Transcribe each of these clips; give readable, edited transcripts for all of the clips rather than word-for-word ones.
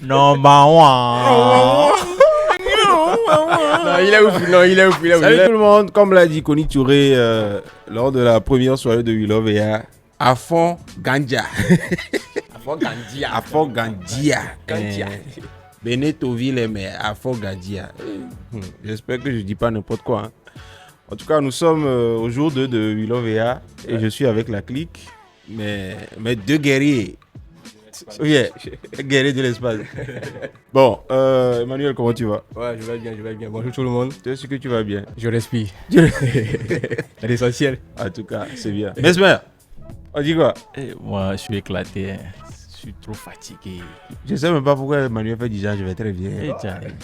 Number one. Non, il est ouf. Salut tout le monde, comme l'a dit Koni Touré lors de la première soirée de We Love Ea, à fond Gandja. À fond Gandia. Benetoville, mais à fond Gandia. J'espère que je dis pas n'importe quoi. Hein. En tout cas, nous sommes au jour 2 de We Love Ea et je suis avec la clique, mes deux guerriers. Oui, guerrier de l'espace. Bon, Emmanuel, comment tu vas? Ouais, je vais bien. Bonjour tout le monde. Tu sais que tu vas bien? Je respire. C'est l'essentiel. En tout cas, c'est bien. Mesmer, on dit quoi? Moi, je suis éclaté. Hein. Je suis trop fatigué. Je sais même pas pourquoi Emmanuel fait du genre, je vais très bien.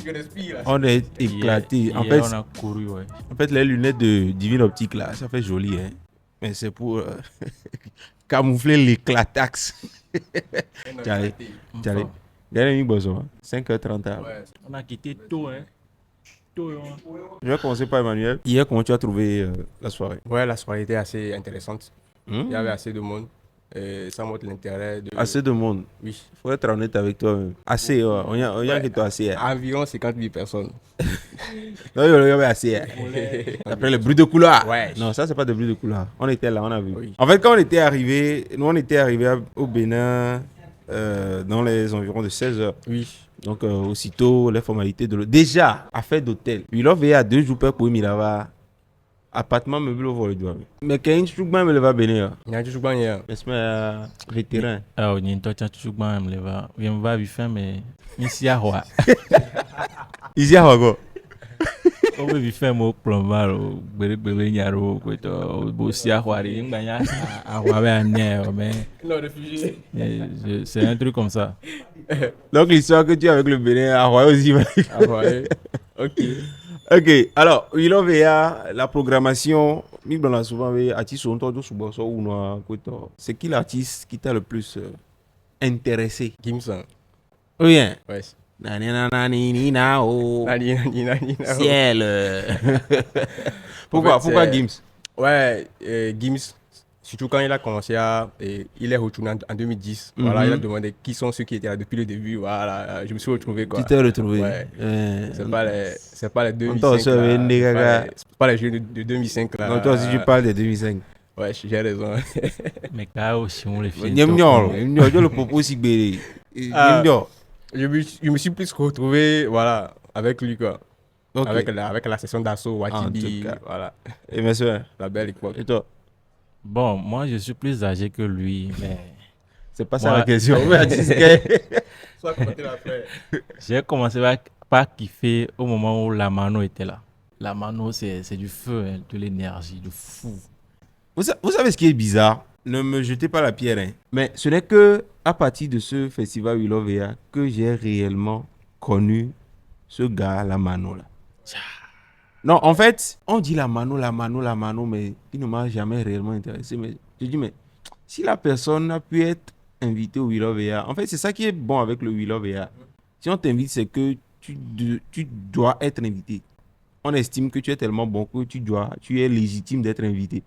Je respire là. On est éclaté. Hier, En fait, on a couru, ouais. les lunettes de Divine Optique là, ça fait joli, hein. Mais c'est pour camoufler l'éclataxe. T'allais. Dernier boson, 5h30. Ouais. On a quitté tôt, hein. Tôt, hein. Je vais commencer par Emmanuel. Hier, comment tu as trouvé la soirée? Ouais, la soirée était assez intéressante. Hmm? Il y avait assez de monde. Et ça montre l'intérêt de. Assez de monde. Oui. Faut être honnête avec toi-même. Assez, ouais. On y a que toi assez. Hein. Environ 50 000 personnes. Non, il y avait assez. Hein. Après les bruits de couloir. Ouais. Non, ça, c'est pas des bruits de couloir. On était là, on a vu. Oui. En fait, quand on était arrivé, on était arrivé au Bénin dans les environs de 16h. Oui. Donc, aussitôt, les formalités de l'hôtel. Déjà, affaire d'hôtel. Il a veillé à 2 jours pour Mirava. Appartement meublé au vol. Mais quand il y a un Bénin. Il y a toujours bien. Mais c'est un vétéran. Ah, on y a toujours bien, me leva. Il va vivre, mais ici à quoi? Ici à quoi? On va vivre, mon plombar, bébé, nyaro, quoi, bossi à quoi? Il y a à quoi, mais. Non, réfugié. C'est un truc comme ça. Donc, l'histoire que tu as avec le Bénin, à Roy aussi. Ah ouais. Ok. Ok, alors, We Love Ea, la programmation, on a souvent vu artiste c'est qui l'artiste qui t'a le plus intéressé? Gimson. Oui, hein? Ouais. Ciel. Pourquoi Gims? Ouais, Gims, surtout quand il a commencé il est retourné en 2010. Voilà, il a demandé qui sont ceux qui étaient là depuis le début. Voilà, je me suis retrouvé quoi. Tu t'es retrouvé? Ouais. C'est pas les 2005. C'est pas les jeux de 2005 là. Non, toi aussi tu parles de 2005. Ouais, j'ai raison. Mais quand aussi, on les fait. Le propos si béré. Je me suis plus retrouvé voilà, avec lui quoi. Okay. Avec la session d'assaut, Watibi, voilà. Et mes soeurs? La belle époque. Et toi? Bon, moi, je suis plus âgé que lui, mais... C'est pas ça la question. J'ai commencé par kiffer au moment où la mano était là. La mano, c'est du feu, hein, de l'énergie, de fou. Vous savez ce qui est bizarre? Ne me jetez pas la pierre, hein. Mais ce n'est que à partir de ce festival We Love Ea que j'ai réellement connu ce gars, la mano là. Non, en fait, on dit la mano, mais il ne m'a jamais réellement intéressé. Mais je dis, mais si la personne a pu être invitée au We Love Ea, en fait, c'est ça qui est bon avec le We Love Ea. Si on t'invite, c'est que tu dois être invité. On estime que tu es tellement bon que tu es légitime d'être invité.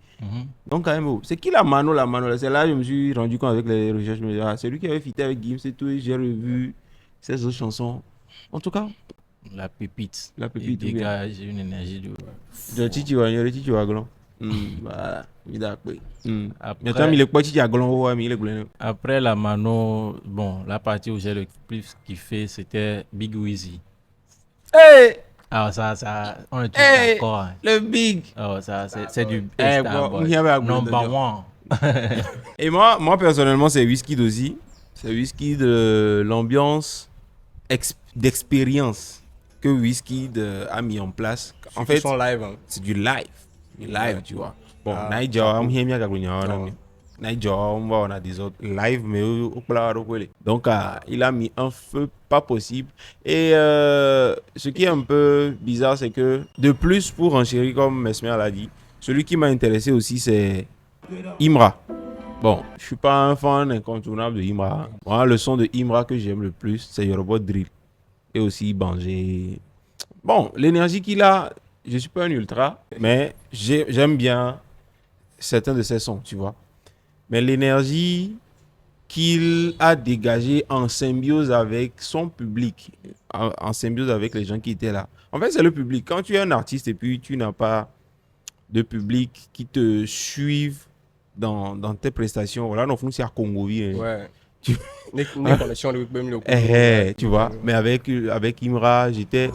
Donc, quand même, c'est qui la mano là? C'est là que je me suis rendu compte avec les recherches. C'est lui qui avait fité avec Gims et tout, et j'ai revu ses autres chansons. En tout cas, la pépite. Il dégage une énergie de fou. Le Titi Waglon. Voilà, il a pris. Après la mano, bon, la partie où j'ai le plus kiffé, c'était Big Wizzy. Hey! Alors ça, on est tous d'accord. Hein. Le Big. Oh, ça, c'est du best number one. Et moi, personnellement, c'est Wizkid aussi. C'est Wizkid de l'ambiance d'expérience que Wizkid a mis en place. En fait, live, hein. C'est du live. Tu vois. Bon, Nigeria, on a des autres live, mais donc il a mis un feu pas possible. Et ce qui est un peu bizarre, c'est que de plus, pour enchérir, comme Mesmer l'a dit, celui qui m'a intéressé aussi, c'est Imra. Bon, je suis pas un fan incontournable de Imra. Moi, le son de Imra que j'aime le plus, c'est Yoruba Drill. Et aussi Bangé. Bon, l'énergie qu'il a, je suis pas un ultra, mais j'aime bien certains de ses sons, tu vois. Mais l'énergie qu'il a dégagé en symbiose avec son public, en symbiose avec les gens qui étaient là. En fait, c'est le public. Quand tu es un artiste et puis tu n'as pas de public qui te suivent dans tes prestations, voilà, non, c'est à Congo. Ouais. Tu- Les connexions, même le tu vois, mais avec Imra, j'étais,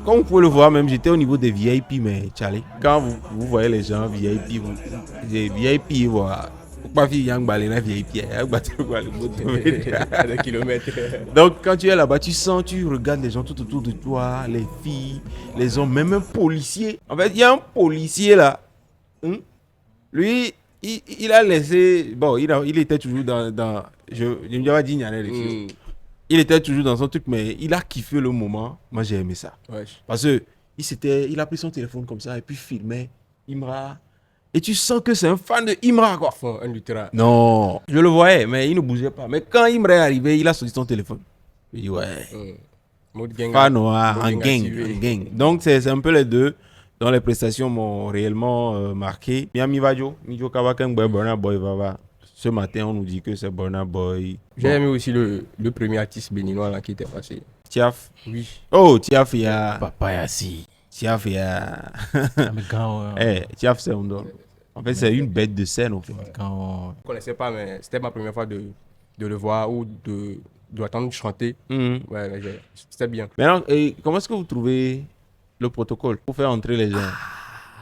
comme vous pouvez le voir, même j'étais au niveau des VIP, mais Charlie, quand vous voyez les gens VIP, les VIP, voilà. Pas fi yang balena VIP, des kilomètres. donc quand tu es là-bas, tu regardes les gens tout autour de toi, les filles, les hommes, même un policier. En fait, il y a un policier là. Lui, il a laissé. Bon, il était toujours dans je ne me pas dire il était toujours dans son truc, mais il a kiffé le moment. Moi, j'ai aimé ça. Ouais. Parce que il a pris son téléphone comme ça et puis filmait Imra. Et tu sens que c'est un fan de Imra, quoi. Un lutteur. Non, je le voyais, mais il ne bougeait pas. Mais quand Imra est arrivé, il a sorti son téléphone. Il dit, ouais. Mode gang. Fan noir, Mode en gang gang, activé. en gang. Donc, c'est un peu les deux dont les prestations m'ont réellement marqué. Miami Vajo, Mijo Kawakeng Boy, Burna Boy, Baba. Ce matin, on nous dit que c'est Burna Boy. J'ai aimé aussi le premier artiste béninois là, qui était passé. Tiaf. Oui. Oh, Tiaf, il y a. Papa Yassi. Tiaf, il y a. Mais quand, Tiaf, c'est un don. En fait, c'est une bête de scène, en fait. quand Je ne connaissais pas, mais c'était ma première fois de le voir ou de l'entendre chanter. Mhm. Ouais, mais c'était bien. Maintenant, comment est-ce que vous trouvez le protocole pour faire entrer les gens?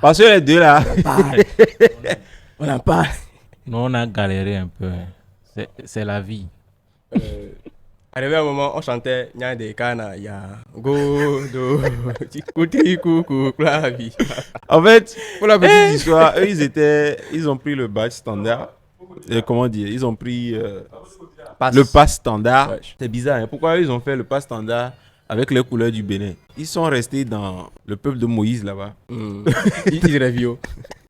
Parce que les deux là. On en parle. nous, on a galéré un peu. Hein. C'est la vie. Arrivé à un moment, on chantait Nya de Kana, ya go do, Kuti coucou, la vie. En fait, pour la petite histoire, eux, ils ont pris le badge standard. Comment dire? Ils ont pris le pass standard. Ouais. C'est bizarre, hein? Pourquoi ils ont fait le pass standard avec les couleurs du Bénin? Ils sont restés dans le peuple de Moïse là-bas. Ils rêvent.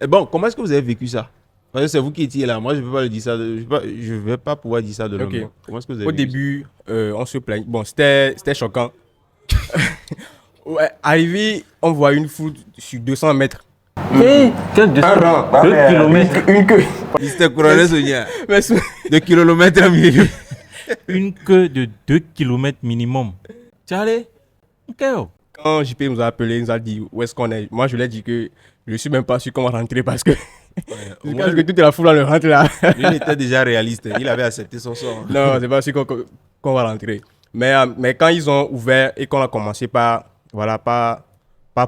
Et bon, comment est-ce que vous avez vécu ça? Parce que c'est vous qui étiez là. Moi, je ne peux pas le dire ça. Je vais pas pouvoir dire ça de l'homme. Ok. Comment est-ce que vous avez Au vécu début, on se plaignait. Bon, c'était choquant. Ouais, arrivé, on voit une foule sur 200 mètres. Quel 2 kilomètres. Une queue. ça? Il s'était couronné, Sonia. Mais 2 kilomètres à milieu. Une queue de 2 kilomètres minimum. Tu allé? Ok. quand JP nous a appelé, il nous a dit où est-ce qu'on est. Moi, je lui ai dit que je ne suis même pas sûr qu'on va rentrer parce que. Au Je moins, pense que toute la foule, on le rentre là. lui, il était déjà réaliste. Il avait accepté son sort. Non, c'est pas sûr qu'on va rentrer. Mais quand ils ont ouvert et qu'on a commencé par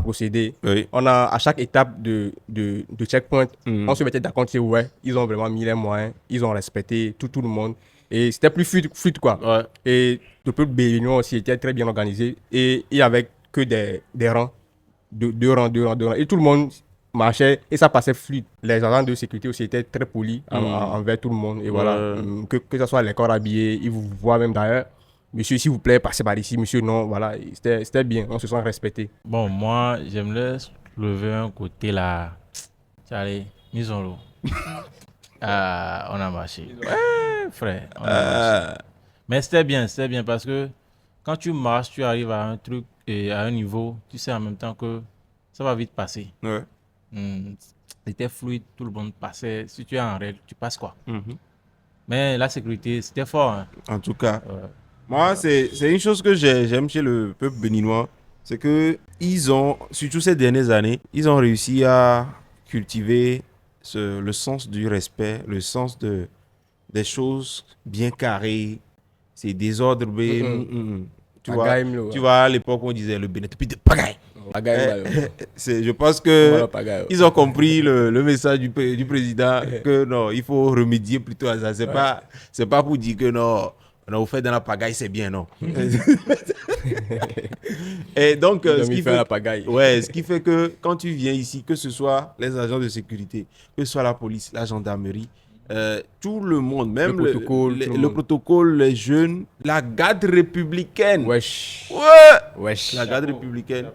procéder, Oui. on a à chaque étape de checkpoint, Mhm. on se mettait d'accord que ouais, ils ont vraiment mis les moyens, ils ont respecté tout le monde. Et c'était plus fluide quoi. Ouais. Et le peuple béninois aussi était très bien organisé. Et il n'y avait que des rangs, deux rangs. Et tout le monde marchait et ça passait fluide. Les agents de sécurité aussi étaient très polis envers tout le monde. Et voilà, que ce soit les corps habillés, ils vous voient même d'ailleurs. Monsieur, s'il vous plaît, passez par ici. Monsieur, non, voilà. C'était bien, on se sent respecté. Bon, moi, j'aimerais lever un côté là. Allez, mise en l'eau. Ah, on a marché. Ouais, frère, on a marché. Mais c'était bien parce que quand tu marches, tu arrives à un truc et à un niveau, tu sais en même temps que ça va vite passer. Ouais. C'était fluide, tout le monde passait. Si tu es en règle, tu passes quoi. Mhm. Mais la sécurité, c'était fort. Hein. En tout cas, Ouais. moi, c'est une chose que j'aime chez le peuple béninois. C'est que ils ont, surtout ces dernières années, ils ont réussi à cultiver le sens du respect, le sens des choses bien carrées. C'est désordre. Tu vois, Pagaille, là, ouais. tu vois, à l'époque, on disait le Bénin, depuis de pagaille. Pagaille, Je pense que voilà, pagaille. ils ont compris le message du président que non, il faut remédier plutôt à ça. C'est pas pour dire que non, vous faites dans la pagaille, c'est bien, non. Et donc, Ils ont mis fin à la pagaille. ouais, ce qui fait que quand tu viens ici, que ce soit les agents de sécurité, que ce soit la police, la gendarmerie, tout le monde, même Le protocole, tout le monde. protocole, les jeunes, la garde républicaine. Wesh. Ouais. Wesh. La garde républicaine.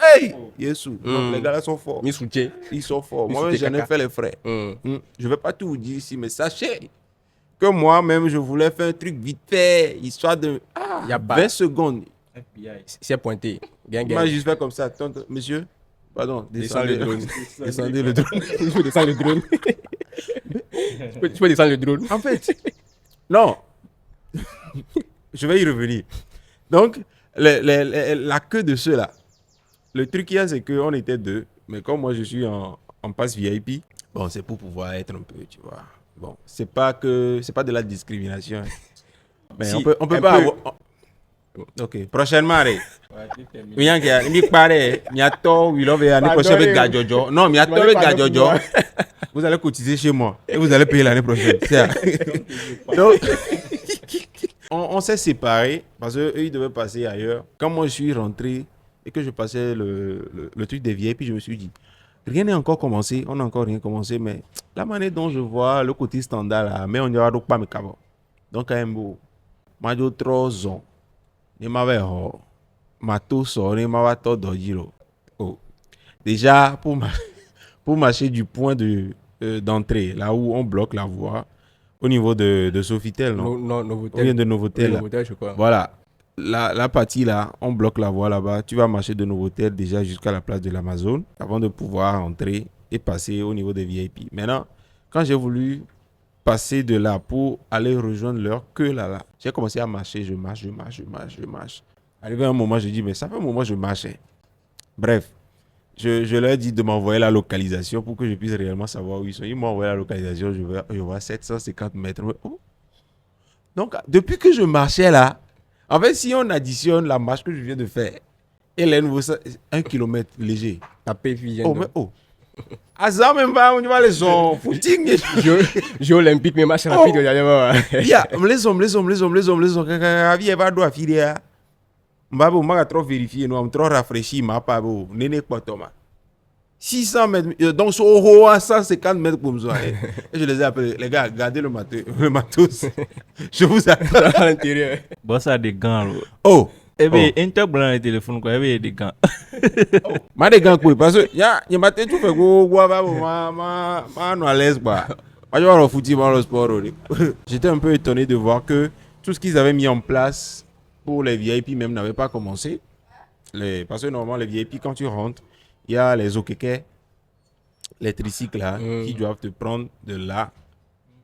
Hey! Yesu. Donc, les gars là sont forts. Mis soutien. Ils sont forts. Mais Moi-même, c'était j'en ai caca. fait les frais. Je ne vais pas tout vous dire ici, mais sachez que moi-même, je voulais faire un truc vite fait, histoire de Y a pas. 20 secondes. C'est pointé. Gang, Moi, gang. juste fait comme ça. Attends, monsieur, pardon, Descends le drone. Descendez le drone. Je descends le drone. Tu peux descendre le drone. En fait, non. Je vais y revenir. Donc, la queue de ceux-là, le truc qu'il y a, c'est qu'on était deux. Mais comme moi, je suis en passe VIP, bon, c'est pour pouvoir être un peu, tu vois. Bon, c'est pas de la discrimination. Mais Si, on peut un pas peu. avoir... Ok, prochainement, allez. Vous allez cotiser chez moi et vous allez payer l'année prochaine. C'est ça. Donc, on s'est séparés parce qu'eux, ils devaient passer ailleurs. Quand moi, je suis rentré et que je passais le truc des VIP, je me suis dit, rien n'est encore commencé, on n'a encore rien commencé, mais la manière dont je vois le côté standard là, mais on n'y aura donc pas mes cabos. Donc, quand même, moi, j'ai trop zon. Ne m'avait ho. Mato sort, ne m'avait tout dojiro. Oh. Déjà, pour marcher du point d'entrée, là où on bloque la voie, au niveau de Sofitel, non? Non, On Novotel. vient de Novotel. Oui, Là. Novotel, je crois. Voilà. La partie là, on bloque la voie là-bas. Tu vas marcher de Novotel déjà jusqu'à la place de l'Amazon avant de pouvoir entrer et passer au niveau des VIP. Maintenant, quand j'ai voulu passer de là pour aller rejoindre leur queue là, j'ai commencé à marcher. Je marche. Arrivé à un moment, je dis, mais ça fait un moment que je marchais. Bref, je leur ai dit de m'envoyer la localisation pour que je puisse réellement savoir où ils sont. Ils m'ont envoyé la localisation, je vois 750 mètres. Oh. Donc, depuis que je marchais là, en fait, si on additionne la marche que je viens de faire et les nouveaux 1 kilomètre léger. Tapé, vient. Oh, mais oh. À ça, même pas, on va les gens. Footing. Jeux olympiques, mais match rapide, regardez-moi. Yeah, les hommes. Vie va doit filer. Mbabo, m'a trop vérifié, nous am trop rafraîchi, ma pas beau. Néné quoi, Thomas. 600 mètres, donc sur haut à 150 mètres pour me et je les ai appelés, les gars, gardez le matos. Je vous attends. À l'intérieur. Bon, ça a des gants. Là. Oh, Eh bien, un tab blanc le téléphone, quoi. Eh bien, des gants. ma des gants, quoi, parce que, ya matin, tu fais go, ma, no à l'aise, quoi. Moi, je vais au footy, le sport. J'étais un peu étonné de voir que tout ce qu'ils avaient mis en place pour les VIP même n'avait pas commencé. Parce que normalement, les VIP, quand tu rentres, il y a les okeke, les tricycles là, qui doivent te prendre de là,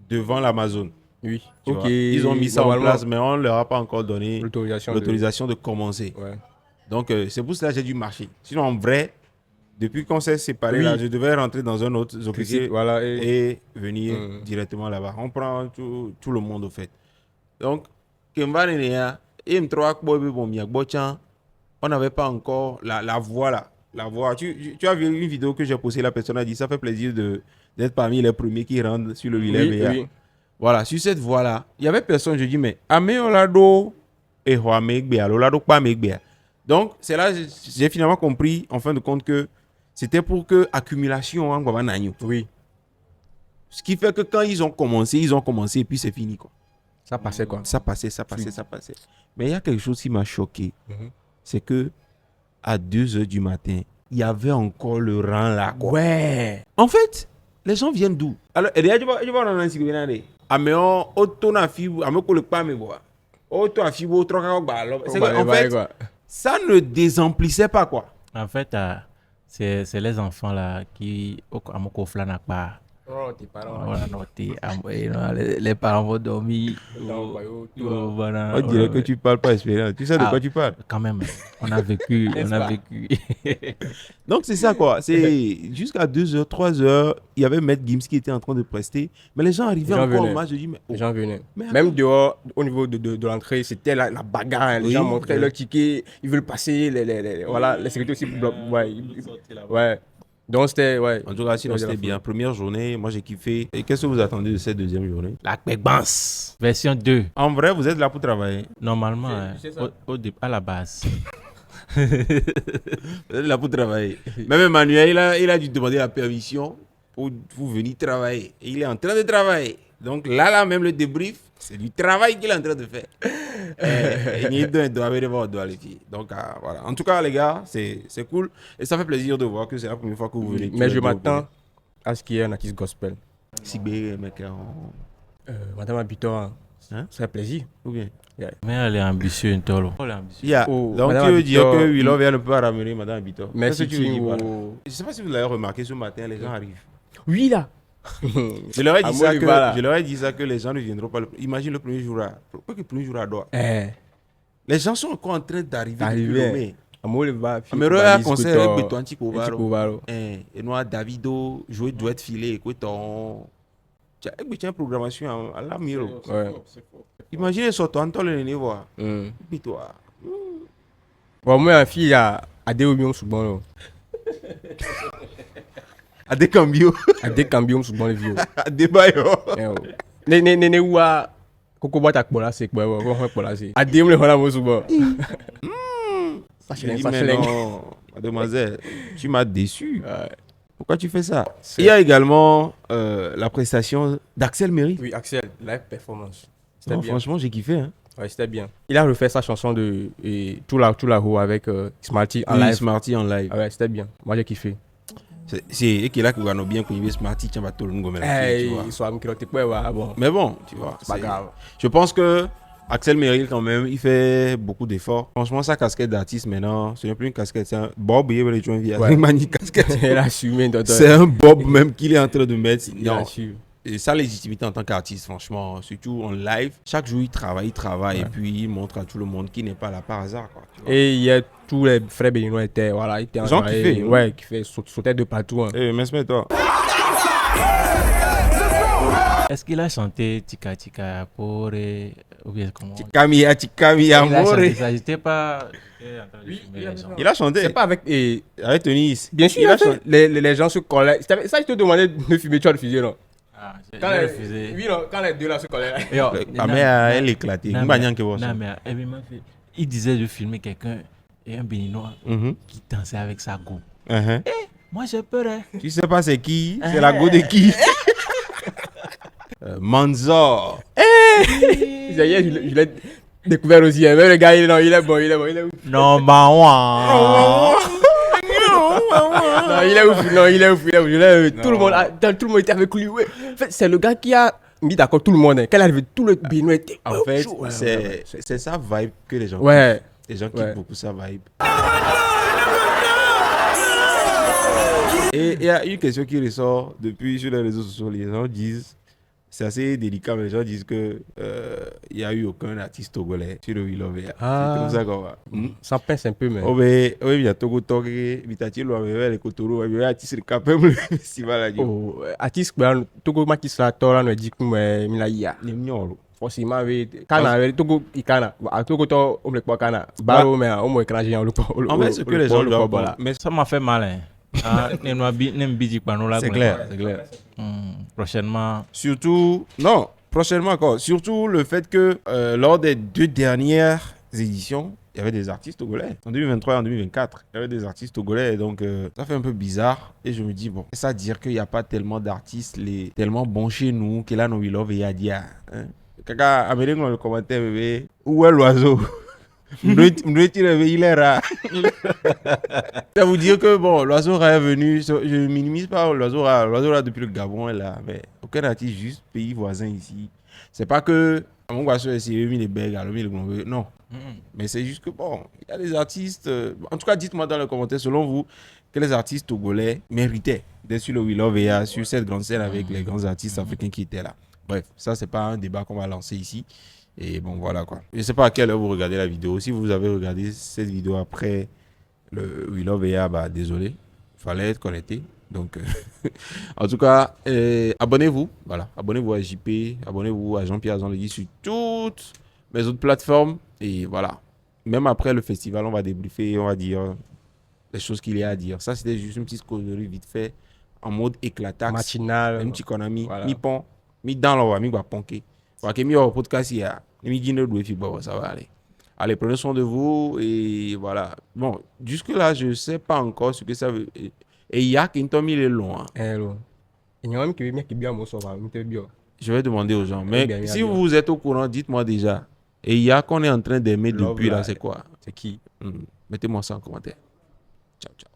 devant l'Amazon. Oui. Tu Ok. vois. Ils ont mis ça en Normalement, place, mais on ne leur a pas encore donné l'autorisation. de commencer. Ouais. Donc, c'est pour cela que j'ai dû marcher. Sinon, en vrai, depuis qu'on s'est séparés, Oui. là, je devais rentrer dans un autre okeke Voilà. et venir directement là-bas. On prend tout le monde au fait. Donc, Kemba Nenea, on n'avait pas encore la voie là. La voie. Tu as vu une vidéo que j'ai postée, la personne a dit ça fait plaisir d'être parmi les premiers qui rentrent sur le Villet. Oui. Voilà, sur cette voie là, il y avait personne, je dis mais Ame Olado et Hoamegbea, Olado pas Megbea. Donc, c'est là j'ai finalement compris en fin de compte que c'était pour que accumulation en Guabanagno. Oui. Ce qui fait que quand ils ont commencé et puis c'est fini quoi. Ça passait quoi. Ça passait. Mais il y a quelque chose qui m'a choqué. C'est que à 2h du matin, il y avait encore le rang là. Quoi. Ouais. En fait, les gens viennent d'où? Alors, je vais en encyclopédie. Améon, auto na fibu, améko le pas me boire. Auto a fibu, auto c'est en fait, ça ne désemplissait pas quoi. En fait, c'est les enfants là qui, à mon coffre n'a pas. Oh, tes parents. On a noté. Les parents vont dormir. On dirait que tu parles pas espagnol. Tu sais de quoi tu parles? Quand même, on a vécu. Donc c'est ça quoi. C'est jusqu'à 2h, 3h, il y avait Maître Gims qui était en train de prester. Mais les gens arrivaient encore au match. Je dis, mais les gens venaient. Mais même dehors, au niveau de l'entrée, c'était la bagarre. Les gens montraient leur ticket. Ils veulent passer. Voilà, les sécurités aussi bloquent. Ouais. Donc c'était, ouais. En tout cas, sinon c'était bien. Première journée, moi j'ai kiffé. Et qu'est-ce que vous attendez de cette deuxième journée? La Kpekbans, version 2. En vrai, vous êtes là pour travailler? Normalement, à la base. Vous êtes là pour travailler. Même Emmanuel, il a dû demander la permission pour venir travailler. Et il est en train de travailler. Donc là, même le débrief, c'est du travail qu'il est en train de faire. Donc voilà. En tout cas, les gars, c'est cool. Et ça fait plaisir de voir que c'est la première fois que vous venez. Mais je m'attends à ce qu'il y ait un artiste gospel. Sigbe, mec. Madame Habitant, ça fait plaisir. Ou bien? Mais elle est ambitieuse, une tolo. Yeah. Donc tu veux dire que Willow ne peut pas ramener Madame Habitant. Mais si tu veux dire, voilà. Je ne sais pas si vous l'avez remarqué ce matin, les gens arrivent. Oui, là. Je leur ai dit ça Amour, voilà. je leur ai dit ça que les gens ne viendront pas. Imagine le premier jour à. Pourquoi que le premier jour à Doha? Eh, Les gens sont encore en train d'arriver depuis arrivé. Lomé. Amour, va. Amero a conseillé avec Beto Antikovaro. Antikovaro. Et nous, Davido, jouer duet filé, écoutons. Tu as une programmation à la miro. Ouais. Imaginez sur toi, Antoine le niveau. Mm. Puis toi. Bon, moi, ma fille a des obions sous bon. À des cambios. A des cambions sous bon les vieux. À des bailleurs. Ne wa koko boîte à cola c'est quoi ouais cola c'est. A des me le voilà sous bon. Ça Je dis, ça mais non, mademoiselle, tu m'as déçu. Ouais. Pourquoi tu fais ça? Il y a également la prestation d'Axel Méry. Oui, Axel, live performance. C'était Non, bien. franchement, j'ai kiffé. Hein. Ouais, c'était bien. Il a refait sa chanson de tout la haut avec Smarty en live. Smarty en live. Ah ouais, c'était bien. Moi j'ai kiffé. C'est qui là qui va nous bien qu'on y Smarty, tiens, va tout le monde. Hey, ils sont amis qui l'ont été bon. Mais bon, tu vois, C'est pas grave. Je pense que Axel Merrill, quand même, il fait beaucoup d'efforts. Franchement, sa casquette d'artiste maintenant, ce n'est plus une casquette, c'est un Bob. Il y a Ouais. une magnifique casquette. Il a assumé. C'est un Bob même qu'il est en train de mettre. Il a Non. assumé. Et sa légitimité en tant qu'artiste, franchement, surtout en live, chaque jour il travaille Ouais. et puis il montre à tout le monde qu'il n'est pas là par hasard. Quoi, tu vois. Et hier, tous les frères béninois étaient, voilà, ils étaient Ils ont kiffé. Ouais, qui fait sauter de partout. Hein. Eh, mais toi. Est-ce qu'il a chanté Tika Tika pour ou bien comment? Chikami, Il a amore. chanté ça, j'étais pas j'étais en train de filmer les gens. Il a chanté C'est pas avec. avec Tennis. Bien sûr, il a chanté. les gens se collaient. Ça, je te demandais de filmer, tu as refusé, non? Ah, j'ai Quand les, refusé. oui, non, quand les deux là se collaient. Yo, Ah, mais elle est éclatée. non, Mba nyanke wo ça. non, mais elle m'a fait. Il disait de filmer quelqu'un et un béninois Mhm. qui dansait avec sa go. Mhm. Moi j'ai peur. Hein. Tu sais pas c'est qui? C'est la go de qui? Manzor. Hier, je l'ai découvert aussi. Hein. Même le gars, il est bon, il est bon, il est ouf. Non, bah Non, il est ouf, non, il est ouf, il est ouf. Je l'ai- tout le monde était avec lui. Ouais. En fait, c'est le gars qui a mis d'accord tout le monde. Hein. Quand il est arrivé, tout le Bénin était. En fait, chaud. Ouais, c'est sa vibe que les gens Ouais. kiffent. Les gens kiffent Ouais. beaucoup sa vibe. Et il y a une question qui ressort depuis sur les réseaux sociaux. Les gens disent, c'est assez délicat, mais les gens disent que il n'y a eu aucun artiste togolais sur le We Love It. Ah. C'est comme ça qu'on va. Ça pince un peu, mais. Oh, mais oui, il y a Togo Togo, Vitati, les Kotoro, il y a artiste capable le festival. Oh, artiste, Togo Matis la Tora nous dit que Milaya. Les mignons. Forcément, Kana, Togo, Ikana. Togo, to, on le croit Kana. Baro, mais on m'a écrasé en le En fait, ce que les gens doivent. Mais ça m'a fait mal. Hein. Ah, c'est clair. C'est clair. Prochainement. surtout, non, prochainement encore. Surtout le fait que lors des 2 dernières éditions, il y avait des artistes togolais. En 2023 et en 2024, il y avait des artistes togolais. Donc, ça fait un peu bizarre. Et je me dis, bon, ça veut dire qu'il n'y a pas tellement d'artistes tellement bons chez nous que là, nous, we love et Yadia. Kaka, Amérique dans le commentaire, bébé. Où est l'oiseau? Il est rare. Ça veut dire que, bon, l'oiseau rare est venu. Je ne minimise pas l'oiseau rare. L'oiseau rare depuis le Gabon est là. Mais aucun artiste, juste pays voisin ici. C'est pas que. Mon oiseau est mis les bègues, non. Mais c'est juste que, bon, il y a des artistes. En tout cas, dites-moi dans les commentaires, selon vous, quels artistes togolais méritaient d'être sur le We Love EA, sur cette grande scène avec les grands artistes africains qui étaient là. Bref, ça, c'est pas un débat qu'on va lancer ici. Et bon, voilà quoi. Je sais pas à quelle heure vous regardez la vidéo. Si vous avez regardé cette vidéo après le We Love EA, bah désolé. Il fallait être connecté. Donc, en tout cas, abonnez-vous. Voilà. Abonnez-vous à JP. Abonnez-vous à Jean-Pierre Azanlegui sur toutes mes autres plateformes. Et voilà. Même après le festival, on va débriefer. On va dire les choses qu'il y a à dire. Ça, c'était juste une petite causerie vite fait. En mode éclataxe. Matinal. Un petit konami. Voilà. Mi-pon. Mi-dans l'eau. Mi-va-ponké. Mi-au podcast, il y a. Ça va aller. Allez, prenez soin de vous. Et voilà. Bon, jusque-là, je ne sais pas encore ce que ça veut. Et il y a qui tombe il est long. Hein. Hello. Il y a un qui vient qui bien mon sauvage. Je vais demander aux gens. Mais bien, si bien. vous êtes au courant, dites-moi déjà. Et il y a qu'on est en train d'aimer Love depuis là, life. c'est quoi? C'est qui? Mettez-moi ça en commentaire. Ciao, ciao.